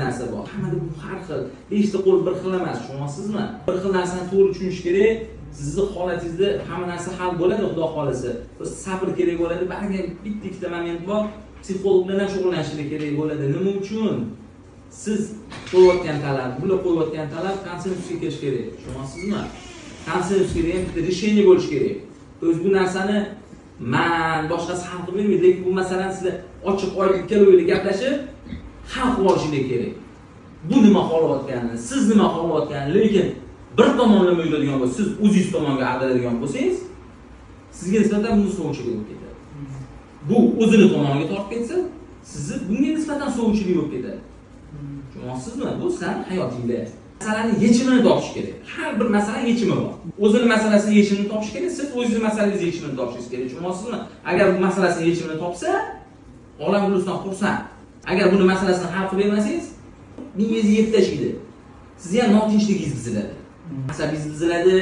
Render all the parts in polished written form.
narsa bor. Hammada bu har xil. 5 ta qo'l bir xil emas, tushunyapsizmi? Bir xil narsani to'g'ri tushunish kerak. Sizni holatingizda hamma narsa hal bo'ladi, Xudo xolasa. Biz sabr kerak bo'ladi. Barga bitta moment bor. Psixolog bilan shug'ullanishingiz kerak bo'ladi. Nima uchun? Siz qo'yayotgan talab, bular qo'yayotgan talab konsensusga kelish kerak. Tushunyapsizmi? Konsensus kerak, bitta решение bo'lish kerak. O'z bu narsani men boshqasi hal qilib bermaydi, lekin bu masalani sizlar ochiq oydin ikkalovinglar gaplashib hal qilib olishingiz kerak. Bu nima xohlayotganini, siz nima xohlayotganini, lekin bir tomonlama yuradigan bo'lsa, siz o'zingiz tomonga ag'daradigan bo'lsangiz, sizga nisbatan bu so'ngchilik bo'lib ketadi. Bu o'zini tomoniga tortib ketsa, sizni bunga nisbatan so'ngchilik bo'lib ketadi. Tushunyapsizmi? Bu sizning hayotingizda masalaning yechimini topish kerak. Har bir masalaning yechimi bor. O'zini masalasini yechimini topish kerak, siz o'zingiz masalangizni yechimini topishingiz kerak. Tushunyapsizmi? Agar bu masalasini yechimini topsa, olam guliston xursand. Agar buni masalasini hal qilib bermasangiz, mingizni yeb tashlaydi. Sizni ham notinchligingiz buziladi. Asabingiz buziladi,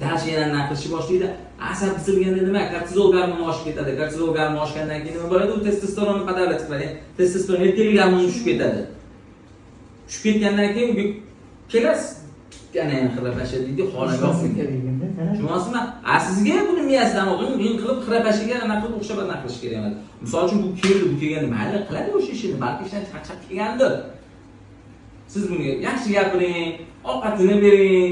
dash yana naqlishni boshlaydi. Asab buzilganda nima? Kortizol gormoni oshib ketadi. Kortizol gormoni oshgandan keyin nima bo'ladi? U testosteronni qadrlab qiladi. Testosteron erkaklik gormoni tushib ketadi. Tushib ketgandan keyin kelasiz. Yana xirapasha deydi, holaga olib kelganda. Tushunyapsizmi? Sizga buni miyasidan o'g'in qilib xirapashaga anaqa qilib o'xshab anaqa qilish kerak emas. Misol uchun bu kelganda mayli qiladi o'sha ishini, balki ishdan charchab kelgandir. Siz bunga yaxshi gapiring, ovqatini bering,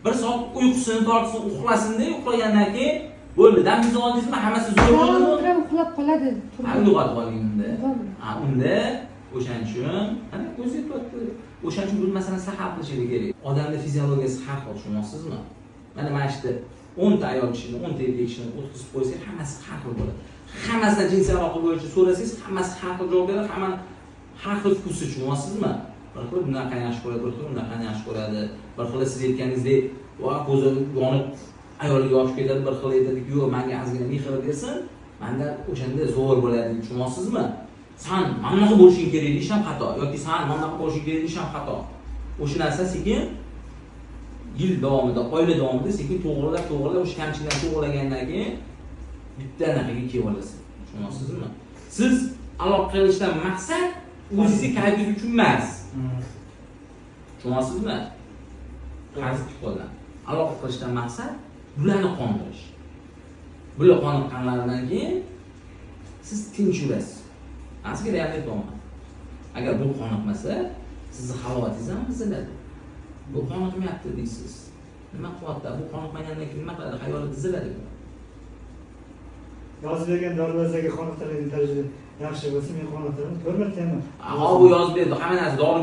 bir soat uyqusini tortsin, uxlasin-da, uxlagandan keyin bo'ldi. Damingizni oldingizmi? Hammasi zo'r bo'ladimi? O'tirib uxlab qoladi. Hali uyg'otib oling unda. Unda o'shaning uchun, ana ko'z yetyapti. O'shaning uchun bu masalani hal qilishingiz kerak. Odamning fiziologiyasi har xil, tushunyapsizmi? Mana ishda 10 ta ayol kishini, 10 ta erkak kishini o'tkazib qo'ysak, hammasi har xil bo'ladi. Hammasidan jinsiy aloqa bo'yicha so'rasangiz, hammasi har xil javob beradi, hamma har xil kursi, tushunyapsizmi? Bir xil bunaqa yaxshi ko'radi, bir xil bunaqa yaxshi ko'radi. Bir xil siz aytganingizdek, va ko'zi yonib ayoliga yoshib ketadi, bir xil aytadiki, yo'q, menga ozgina mehr bersin, menda o'shanda zo'r bo'ladi, tushunyapsizmi? Sen manaqa bo'lishing kerak deyish ham xato, yoki sen manaqa bo'lishing kerak deyish ham xato. O'sha narsa sekin yil davomida, oylar davomida sekin to'g'rilab o'sha kamchiliklarni to'g'rilagandan keyin bitta narsaga kelib olasiz. Tushunyapsizmi? Siz aloqa qilishdan maqsad o'zingizni kayfingiz uchun emas. Tushunyapsizmi? Qaysi qo'ldan? Aloqa qilishdan maqsad bularni qondirish. Bular qoniqqanlaridan keyin siz tinch yurasiz. Sizga reallik bo'lmaydi. Agar bu qoniqmasa, sizni halovatingiz ham buziladi. Bu qoniqmayapti deysiz. Nima qilyapti? Bu qoniqmagandan keyin nima qiladi? Hayoli buziladi. Yozib bergan dorilarga qoniqtiradigan darajada yaxshi bo'lsa, men qoniqtiraman. Ko'rmayapman. Bu yozib berdi, hamma narsa doriga